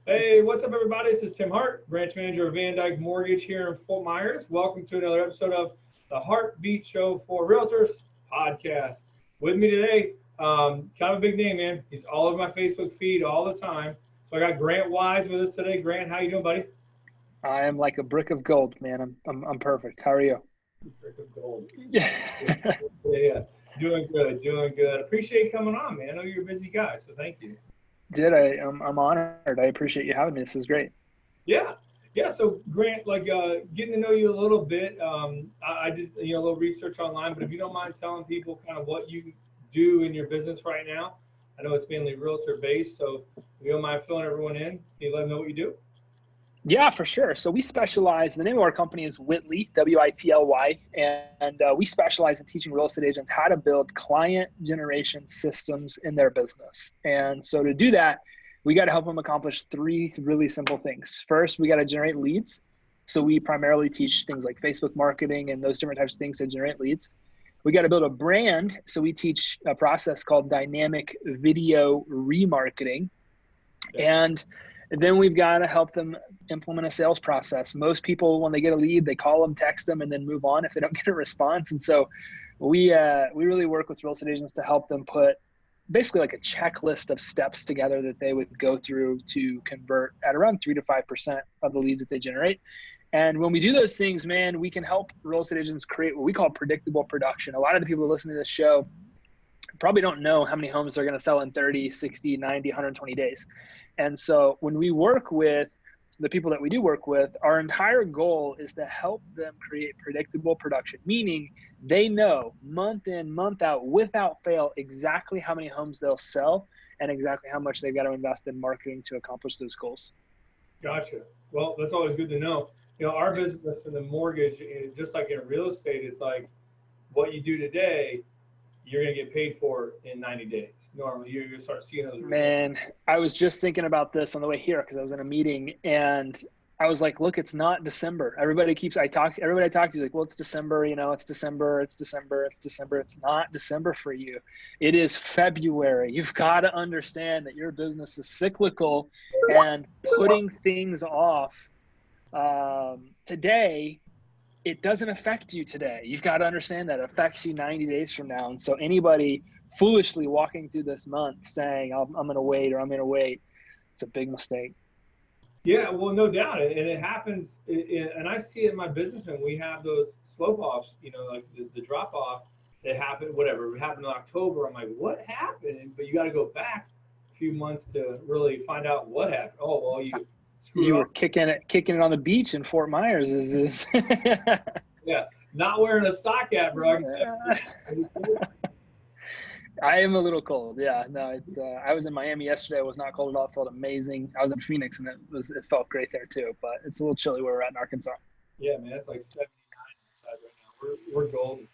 Hey, what's up, everybody? This is Tim Hart, branch manager of VanDyk Mortgage here in Fort Myers. Welcome to another episode of the Heartbeat Show for Realtors podcast. With me today, kind of a big name, man. He's all over my Facebook feed all the time. So I got Grant Wise with us today. Grant, how you doing, buddy? I am like a brick of gold, man. I'm perfect. How are you? Brick of gold. Yeah. Yeah, doing good, doing good. Appreciate you coming on, man. I know you're a busy guy, so thank you. I'm honored. I appreciate you having me. This is great. Yeah, yeah. So Grant, getting to know you a little bit. I did a little research online, but if you don't mind telling people kind of what you do in your business right now, I know it's mainly realtor based. So if you don't mind filling everyone in, can you let them know what you do? Yeah, for sure. So we specialize, the name of our company is Whitley, W-I-T-L-Y, and we specialize in teaching real estate agents how to build client generation systems in their business. And so to do that, we got to help them accomplish three really simple things. First, we got to generate leads. So we primarily teach things like Facebook marketing and those different types of things to generate leads. We got to build a brand. So we teach a process called dynamic video remarketing. And then we've got to help them implement a sales process. Most people, when they get a lead, they call them, text them, and then move on if they don't get a response. And so we really work with real estate agents to help them put basically like a checklist of steps together that they would go through to convert at around 3 to 5% of the leads that they generate. And when we do those things, man, we can help real estate agents create what we call predictable production. A lot of the people who listen to this show probably don't know how many homes they're going to sell in 30, 60, 90, 120 days. And so when we work with the people that we do work with, our entire goal is to help them create predictable production, meaning they know month in, month out, without fail, exactly how many homes they'll sell and exactly how much they've got to invest in marketing to accomplish those goals. Gotcha. Well, that's always good to know. Our business in the mortgage, just like in real estate, it's like what you do today, you're going to get paid for in 90 days. Normally, you're going to start seeing those results. Man, I was just thinking about this on the way here because I was in a meeting and I was like, look, it's not December. Everybody I talk to is like, well, it's December, it's December, it's December, it's December. It's not December for you. It is February. You've got to understand that your business is cyclical and putting things off today, it doesn't affect you today. You've got to understand that it affects you 90 days from now. And so anybody foolishly walking through this month saying, I'm going to wait or I'm going to wait, it's a big mistake. Yeah, well, no doubt. And it happens. And I see it in my business when we have those slope offs, like the drop off that happened, whatever. It happened in October. I'm like, what happened? But you got to go back a few months to really find out what happened. Oh, well, you were kicking it on the beach in Fort Myers. Yeah, not wearing a sock hat, bro. I am a little cold. Yeah, no, it's. I was in Miami yesterday. It was not cold at all. It felt amazing. I was in Phoenix, and it felt great there too. But it's a little chilly where we're at in Arkansas. Yeah, man, it's like 79 inside right now. We're golden.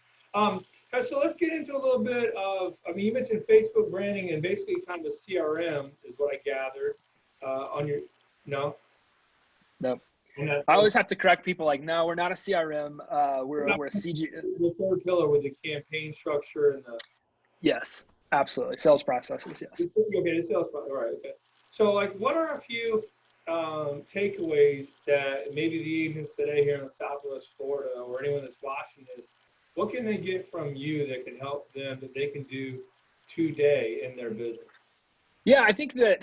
So let's get into a little bit of. You mentioned Facebook branding and basically kind of a CRM is what I gathered on your. No. No. I always have to correct people like, no, we're not a CRM. We're a CG. The third pillar with the campaign structure and the. Yes, absolutely. Sales processes, yes. Okay, the sales process, right, okay. So, what are a few takeaways that maybe the agents today here in Southwest Florida or anyone that's watching this, what can they get from you that can help them that they can do today in their business? Yeah, I think that,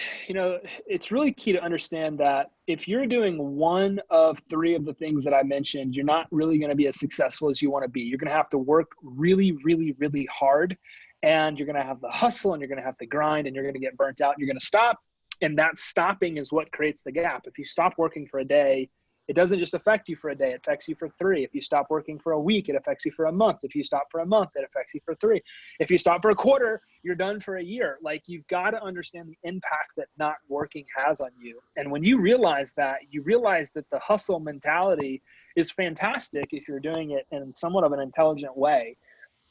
it's really key to understand that if you're doing one of three of the things that I mentioned, you're not really going to be as successful as you want to be. You're going to have to work really, really, really hard. And you're going to have the hustle and you're going to have the grind and you're going to get burnt out and you're going to stop. And that stopping is what creates the gap. If you stop working for a day, it doesn't just affect you for a day, it affects you for 3. If you stop working for a week, it affects you for a month. If you stop for a month, it affects you for 3. If you stop for a quarter, you're done for a year. Like, you've got to understand the impact that not working has on you. And when you realize that, you realize that the hustle mentality is fantastic if you're doing it in somewhat of an intelligent way.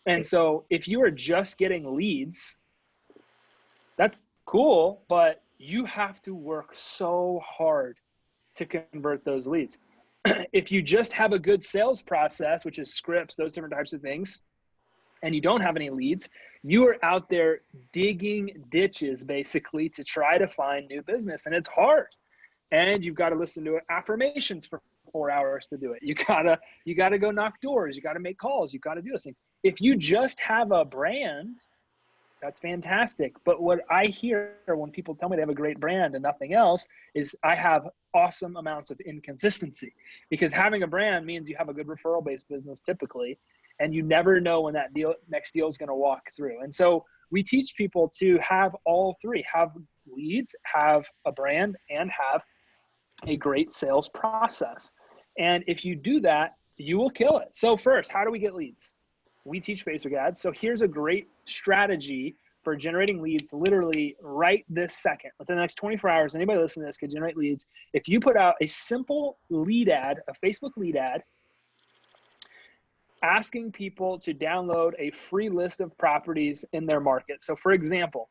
And so if you are just getting leads, that's cool, but you have to work so hard to convert those leads. If you just have a good sales process, which is scripts, those different types of things, and you don't have any leads, you are out there digging ditches basically to try to find new business. And it's hard. and you've got to listen to affirmations for 4 hours to do it. You gotta go knock doors. You got to make calls. You got to do those things. If you just have a brand, that's fantastic. But what I hear when people tell me they have a great brand and nothing else is I have awesome amounts of inconsistency, because having a brand means you have a good referral based business typically, and you never know when that next deal is going to walk through. And so we teach people to have all three: have leads, have a brand, and have a great sales process. And if you do that, you will kill it. So first, how do we get leads? We teach Facebook ads. So here's a great strategy for generating leads literally right this second. Within the next 24 hours, anybody listening to this could generate leads. If you put out a simple lead ad, a Facebook lead ad, asking people to download a free list of properties in their market. So for example,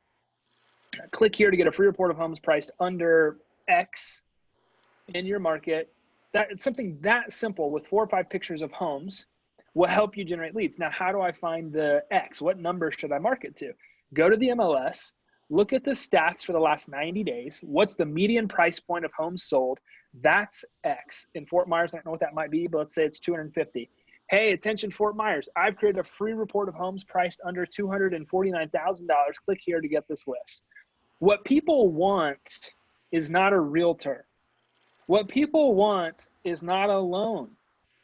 click here to get a free report of homes priced under X in your market. It's something that simple with 4 or 5 pictures of homes will help you generate leads. Now, how do I find the X? What number should I market to? Go to the MLS, look at the stats for the last 90 days. What's the median price point of homes sold? That's X. In Fort Myers, I don't know what that might be, but let's say it's 250. Hey, attention Fort Myers, I've created a free report of homes priced under $249,000. Click here to get this list. What people want is not a realtor. What people want is not a loan.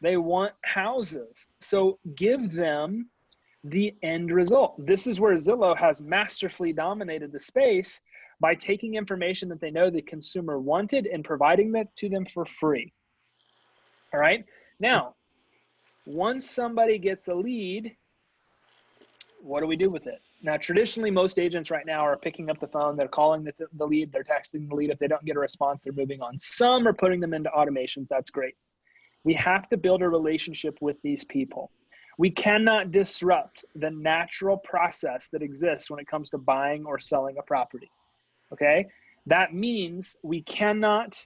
They want houses. So give them the end result. This is where Zillow has masterfully dominated the space by taking information that they know the consumer wanted and providing that to them for free. All right. Now, once somebody gets a lead, what do we do with it? Now, traditionally, most agents right now are picking up the phone. They're calling the lead. They're texting the lead. If they don't get a response, they're moving on. Some are putting them into automations. That's great. We have to build a relationship with these people. We cannot disrupt the natural process that exists when it comes to buying or selling a property, okay? That means we cannot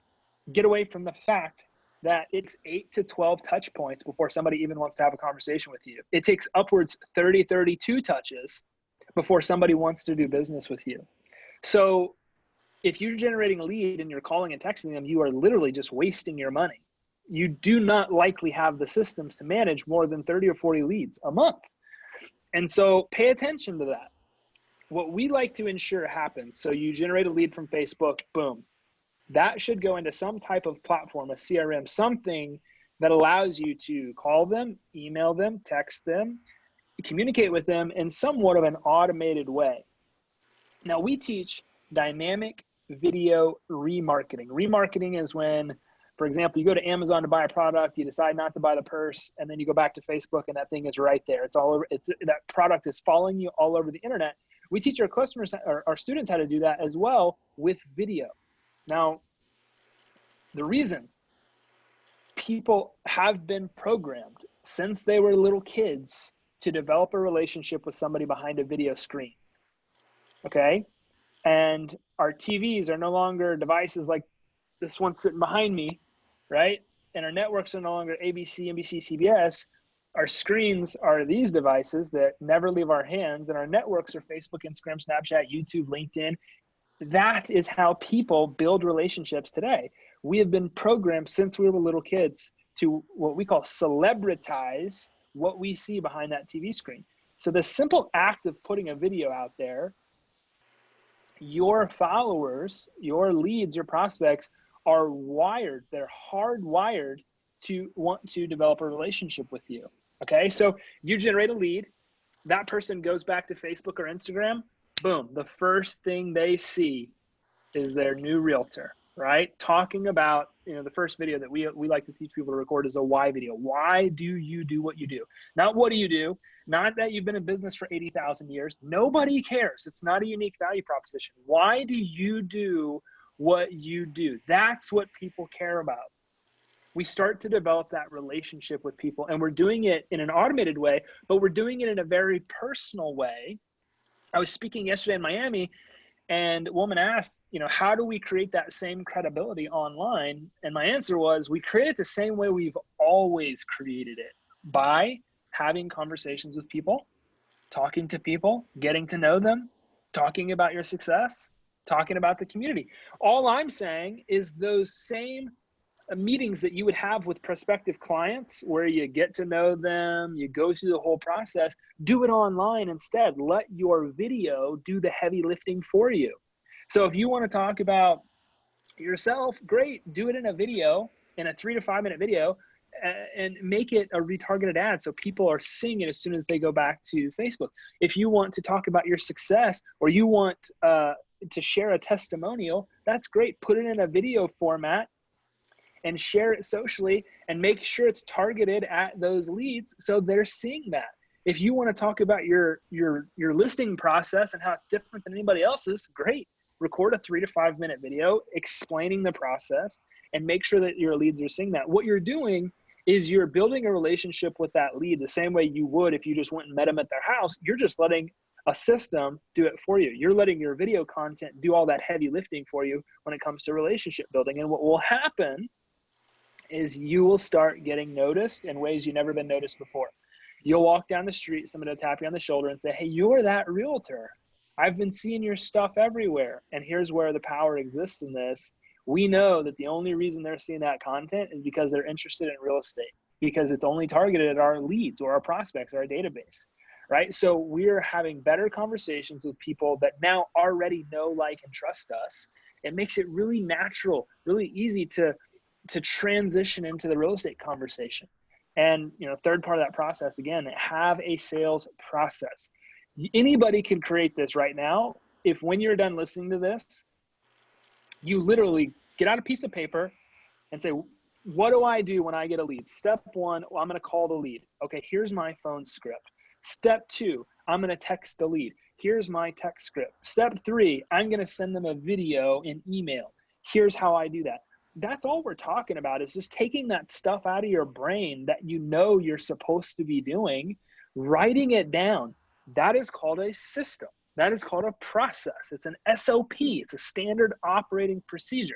get away from the fact that it's 8 to 12 touch points before somebody even wants to have a conversation with you. It takes upwards 30, 32 touches before somebody wants to do business with you. So if you're generating a lead and you're calling and texting them, you are literally just wasting your money. You do not likely have the systems to manage more than 30 or 40 leads a month. And so pay attention to that. What we like to ensure happens, so you generate a lead from Facebook, boom. That should go into some type of platform, a CRM, something that allows you to call them, email them, text them, communicate with them in somewhat of an automated way. Now, we teach dynamic video remarketing. Remarketing is when, for example, you go to Amazon to buy a product, you decide not to buy the purse, and then you go back to Facebook and that thing is right there. It's all over. That product is following you all over the internet. We teach our customers, our students, how to do that as well with video. Now, the reason people have been programmed since they were little kids to develop a relationship with somebody behind a video screen, okay? And our TVs are no longer devices like this one sitting behind me, right? And our networks are no longer ABC, NBC, CBS. Our screens are these devices that never leave our hands, and our networks are Facebook, Instagram, Snapchat, YouTube, LinkedIn. That is how people build relationships today. We have been programmed since we were little kids to what we call celebritize what we see behind that TV screen. So the simple act of putting a video out there, your followers, your leads, your prospects are wired, they're hardwired to want to develop a relationship with you, okay? So you generate a lead, that person goes back to Facebook or Instagram, boom, the first thing they see is their new realtor, right? Talking about, the first video that we like to teach people to record is a why video. Why do you do what you do? Not what do you do, not that you've been in business for 80,000 years. Nobody cares. It's not a unique value proposition. Why do you do what you do? That's what people care about. We start to develop that relationship with people, and we're doing it in an automated way, but we're doing it in a very personal way. I was speaking yesterday in Miami, and a woman asked, how do we create that same credibility online? And my answer was, we create it the same way we've always created it, by having conversations with people, talking to people, getting to know them, talking about your success, talking about the community. All I'm saying is those same meetings that you would have with prospective clients where you get to know them, you go through the whole process, do it online instead. Let your video do the heavy lifting for you. So if you want to talk about yourself, great, do it in a video, in a 3 to 5 minute video, and make it a retargeted ad so people are seeing it as soon as they go back to Facebook. If you want to talk about your success, or you want to share a testimonial, that's great. Put it in a video format and share it socially, and make sure it's targeted at those leads so they're seeing that. If you want to talk about your listing process and how it's different than anybody else's, great. Record a 3 to 5 minute video explaining the process and make sure that your leads are seeing that. What you're doing is you're building a relationship with that lead the same way you would if you just went and met them at their house. You're just letting a system do it for you. You're letting your video content do all that heavy lifting for you when it comes to relationship building. And what will happen is you will start getting noticed in ways you've never been noticed before. You'll walk down the street, somebody will tap you on the shoulder and say, hey, you're that realtor. I've been seeing your stuff everywhere. And here's where the power exists in this. We know that the only reason they're seeing that content is because they're interested in real estate, because it's only targeted at our leads or our prospects or our database, right? So we're having better conversations with people that now already know, like, and trust us. It makes it really natural, really easy to transition into the real estate conversation. And, third part of that process, again, have a sales process. Anybody can create this right now. If when you're done listening to this, you literally get out a piece of paper and say, what do I do when I get a lead? Step 1, I'm going to call the lead. Okay, here's my phone script. Step 2, I'm going to text the lead. Here's my text script. Step 3, I'm going to send them a video in email. Here's how I do that. That's all we're talking about, is just taking that stuff out of your brain that you're supposed to be doing, writing it down. That is called a system. That is called a process. It's an SOP. It's a standard operating procedure.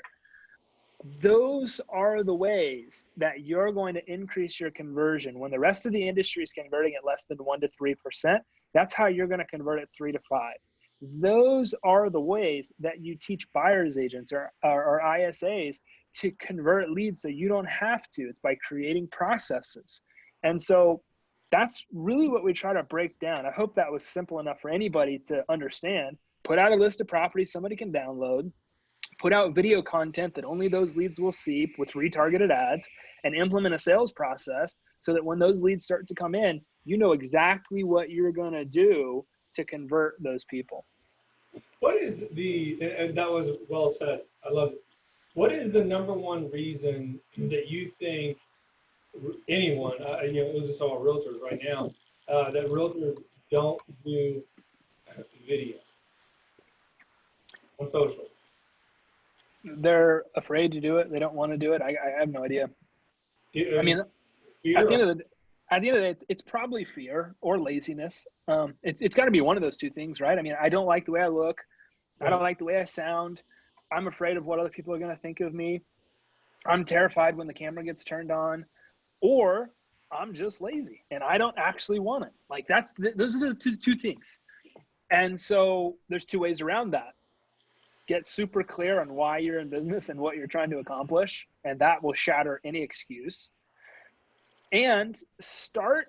Those are the ways that you're going to increase your conversion. When the rest of the industry is converting at less than 1 to 3%, that's how you're going to convert at 3 to 5. Those are the ways that you teach buyer's agents or ISAs to convert leads so you don't have to. It's by creating processes. And so that's really what we try to break down. I hope that was simple enough for anybody to understand. Put out a list of properties somebody can download, put out video content that only those leads will see with retargeted ads, and implement a sales process so that when those leads start to come in, you know exactly what you're going to do to convert those people. What is and that was well said. I love it. What is the number one reason that you think anyone, we'll just talk about realtors right now, that realtors don't do video on social? They're afraid to do it. They don't want to do it. I have no idea. I mean, fear? at the end of the day, it's probably fear or laziness. It's got to be one of those two things, right? I mean, I don't like the way I look. I don't like the way I sound. I'm afraid of what other people are going to think of me. I'm terrified when the camera gets turned on, or I'm just lazy and I don't actually want it. Like those are the two things. And so there's 2 ways around that. Get super clear on why you're in business and what you're trying to accomplish, and that will shatter any excuse. And start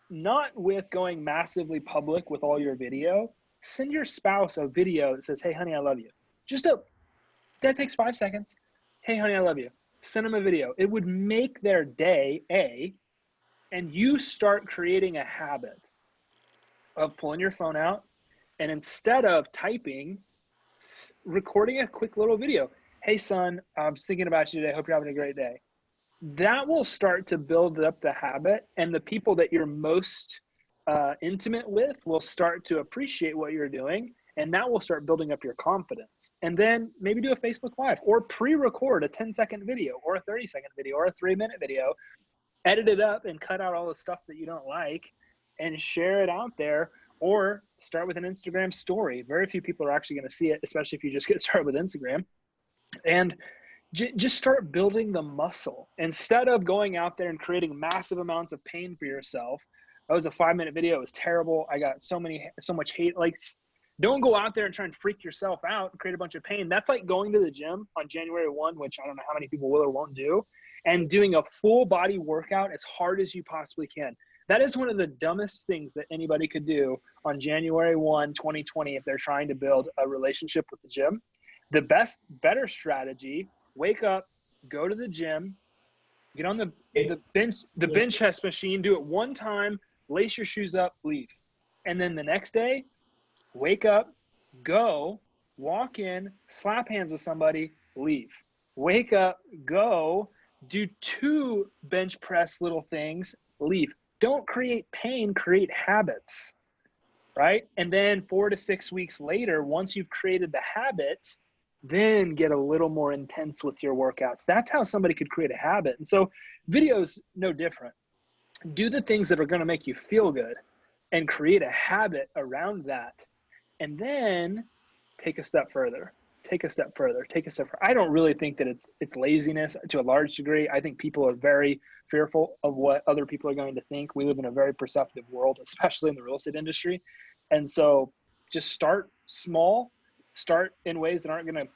not with going massively public with all your video. Send your spouse a video that says, hey, honey, I love you. That takes 5 seconds. Hey, honey, I love you. Send them a video. It would make their day, and you start creating a habit of pulling your phone out, and instead of typing, recording a quick little video. Hey, son, I'm thinking about you today. Hope you're having a great day. That will start to build up the habit, and the people that you're most intimate with will start to appreciate what you're doing, and that will start building up your confidence. And then maybe do a Facebook Live or pre-record a 10-second video or a 30-second video or a 3-minute video, edit it up and cut out all the stuff that you don't like and share it out there, or start with an Instagram story. Very few people are actually going to see it, especially if you just get started with Instagram. And just start building the muscle instead of going out there and creating massive amounts of pain for yourself. That was a 5-minute video. It was terrible. I got so much hate. Like, Don't go out there and try and freak yourself out and create a bunch of pain. That's like going to the gym on January 1, which I don't know how many people will or won't do, and doing a full body workout as hard as you possibly can. That is one of the dumbest things that anybody could do on January 1, 2020, if they're trying to build a relationship with the gym. The better strategy, wake up, go to the gym, get on the bench press machine, do it one time, lace your shoes up, leave. And then the next day, wake up, go, walk in, slap hands with somebody, leave. Wake up, go, do 2 bench press little things, leave. Don't create pain, create habits, right? And then 4 to 6 weeks later, once you've created the habit, then get a little more intense with your workouts. That's how somebody could create a habit. And so video's no different. Do the things that are going to make you feel good and create a habit around that. And then take a step further, take a step further, take a step further. I don't really think that it's laziness to a large degree. I think people are very fearful of what other people are going to think. We live in a very perceptive world, especially in the real estate industry. And so just start small, start in ways that aren't going to,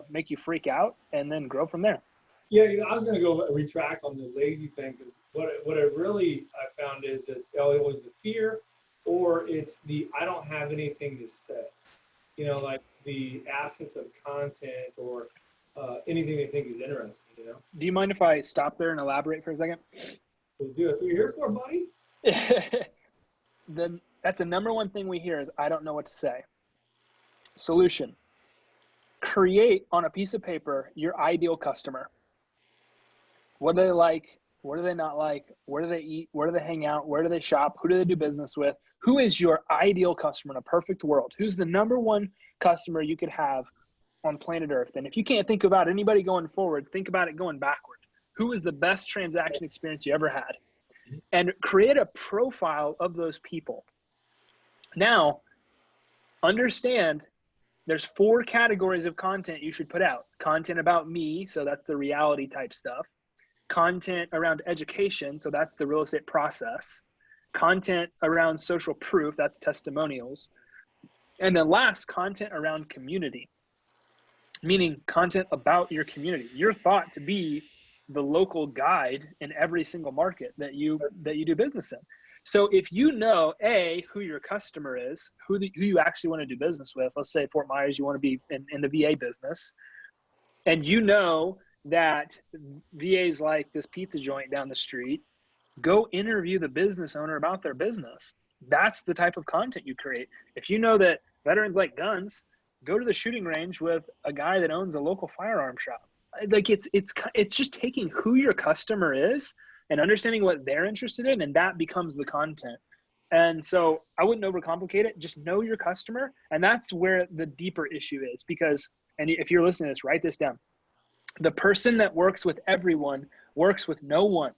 make you freak out, and then grow from there. Yeah, I was going to go retract on the lazy thing, because what I found is it was the fear, or it's the I don't have anything to say. Like the absence of content or anything they think is interesting. Do you mind if I stop there and elaborate for a second? We'll do it. That's what you're here for, buddy. That's the number one thing we hear is I don't know what to say. Solution: create on a piece of paper your ideal customer. What do they like? What do they not like? Where do they eat? Where do they hang out? Where do they shop? Who do they do business with? Who is your ideal customer in a perfect world? Who's the number one customer you could have on planet Earth? And if you can't think about anybody going forward, think about it going backward. Who is the best transaction experience you ever had? And create a profile of those people. Now, understand there's 4 categories of content you should put out. Content about me, so that's the reality type stuff. Content around education, so that's the real estate process. Content around social proof, that's testimonials. And then last, content around community, meaning content about your community. You're thought to be the local guide in every single market that you do business in. So if you know, A, who your customer is, who you actually want to do business with, let's say Fort Myers, you want to be in the VA business, and you know that VA's like this pizza joint down the street, go interview the business owner about their business. That's the type of content you create. If you know that veterans like guns, go to the shooting range with a guy that owns a local firearm shop. Like it's just taking who your customer is and understanding what they're interested in, and that becomes the content. And so I wouldn't overcomplicate it. Just know your customer, and that's where the deeper issue is. Because, and if you're listening to this, write this down. The person that works with everyone works with no one.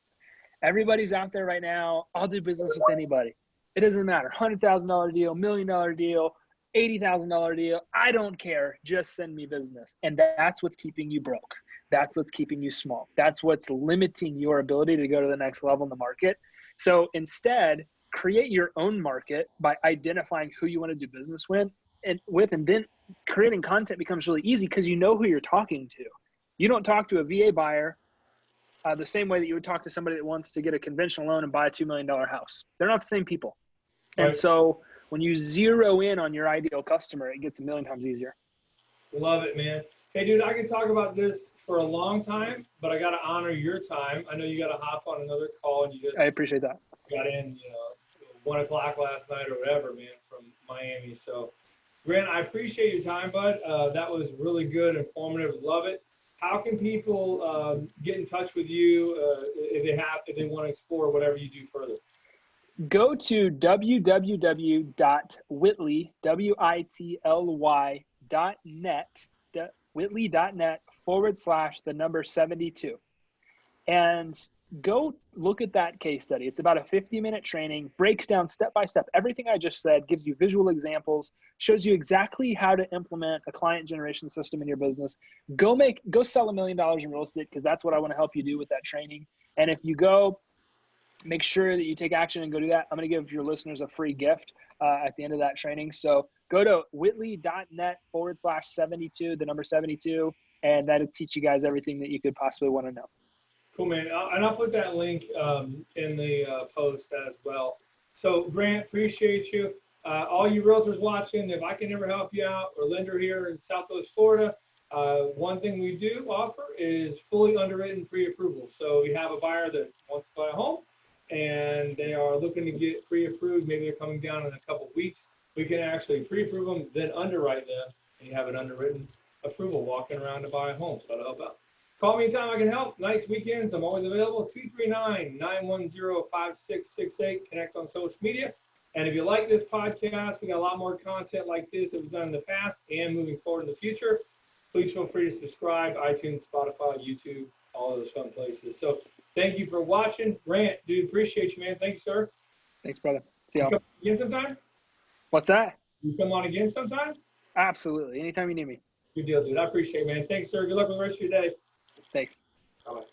Everybody's out there right now. I'll do business with anybody. It doesn't matter. $100,000 deal, $1 million deal, $80,000 deal. I don't care. Just send me business. And that's what's keeping you broke. That's what's keeping you small. That's what's limiting your ability to go to the next level in the market. So instead, create your own market by identifying who you want to do business with, and then creating content becomes really easy because you know who you're talking to. You don't talk to a VA buyer the same way that you would talk to somebody that wants to get a conventional loan and buy a $2 million house. They're not the same people. Right. And so when you zero in on your ideal customer, it gets a million times easier. Love it, man. Hey, dude, I could talk about this for a long time, but I got to honor your time. I know you got to hop on another call, and I appreciate that. Got in, 1 o'clock last night or whatever, man, from Miami. So, Grant, I appreciate your time, bud. That was really good, informative. Love it. How can people get in touch with you if they want to explore whatever you do further? Go to www.whitly.net, whitly.net/72. And go look at that case study. It's about a 50-minute training, breaks down step by step everything I just said, gives you visual examples, shows you exactly how to implement a client generation system in your business. Go sell $1 million in real estate, because that's what I want to help you do with that training. And if you go, make sure that you take action and go do that. I'm going to give your listeners a free gift at the end of that training. So go to whitley.net/72, the number 72, and that'll teach you guys everything that you could possibly want to know. Cool, man. And I'll put that link in the post as well. So, Grant, appreciate you. All you realtors watching, if I can ever help you out, or lender here in Southwest Florida, one thing we do offer is fully underwritten pre-approval. So you have a buyer that wants to buy a home and they are looking to get pre-approved. Maybe they're coming down in a couple of weeks. We can actually pre-approve them, then underwrite them, and you have an underwritten approval walking around to buy a home. So that'll help out. Call me anytime I can help. Nights, weekends, I'm always available. 239-910-5668. Connect on social media. And if you like this podcast, we got a lot more content like this that we've done in the past and moving forward in the future. Please feel free to subscribe, iTunes, Spotify, YouTube, all of those fun places. So thank you for watching. Grant, dude, appreciate you, man. Thanks, sir. Thanks, brother. See y'all. You come again sometime? What's that? You come on again sometime? Absolutely. Anytime you need me. Good deal, dude. I appreciate it, man. Thanks, sir. Good luck with the rest of your day. Thanks. Bye-bye.